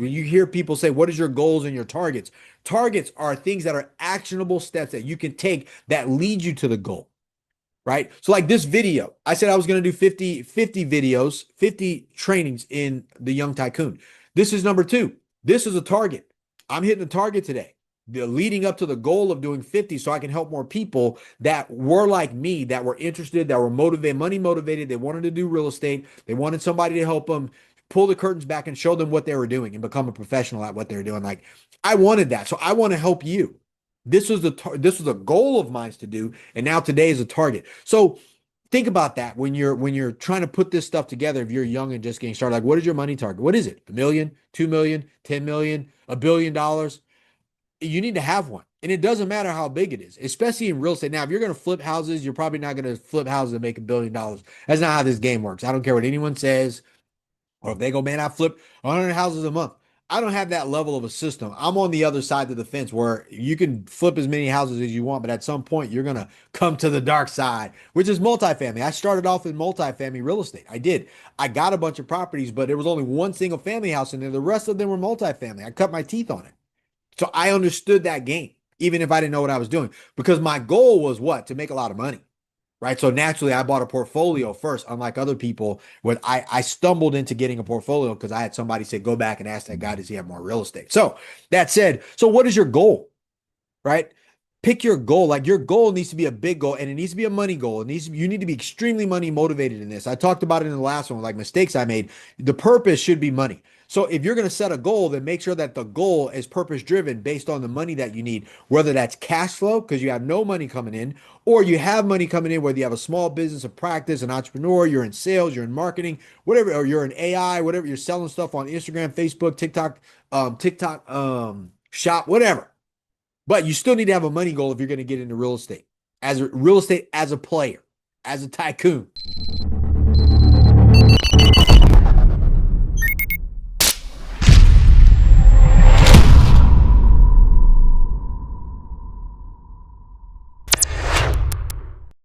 When you hear people say, what is your goals and your targets? Targets are things that are actionable steps that you can take that lead you to the goal, right? So like this video, I said I was going to do 50 videos, 50 trainings in the Young Tycoon. This is number 2. This is a target. I'm hitting the target today. The leading up to the goal of doing 50 so I can help more people that were like me, that were interested, that were motivated, money motivated. They wanted to do real estate. They wanted somebody to help them pull the curtains back and show them what they were doing and become a professional at what they were doing. Like I wanted that. So I want to help you. This was a goal of mine to do, and now today is a target. So think about that when you're trying to put this stuff together. If you're young and just getting started, like what is your money target? What is it? A million, 2 million, 10 million, $1 billion? You need to have one. And it doesn't matter how big it is, especially in real estate. Now, if you're going to flip houses, you're probably not going to flip houses and make $1 billion. That's not how this game works. I don't care what anyone says. Or if they go, man, I flip 100 houses a month. I don't have that level of a system. I'm on the other side of the fence where you can flip as many houses as you want, but at some point you're going to come to the dark side, which is multifamily. I started off in multifamily real estate. I did. I got a bunch of properties, but there was only one single family house in there. The rest of them were multifamily. I cut my teeth on it. So I understood that game, even if I didn't know what I was doing, because my goal was what? To make a lot of money. Right. So naturally, I bought a portfolio first, unlike other people. When I stumbled into getting a portfolio because I had somebody say, go back and ask that guy, does he have more real estate? So that said, so what is your goal? Right? Pick your goal. Like your goal needs to be a big goal and it needs to be a money goal. You need to be extremely money motivated in this. I talked about it in the last one, like mistakes I made. The purpose should be money. So if you're going to set a goal, then make sure that the goal is purpose driven based on the money that you need, whether that's cash flow because you have no money coming in, or you have money coming in, whether you have a small business, a practice, an entrepreneur, you're in sales, you're in marketing, whatever, or you're in AI, whatever, you're selling stuff on Instagram, Facebook, TikTok, shop, whatever. But you still need to have a money goal if you're going to get into real estate as a player, as a tycoon.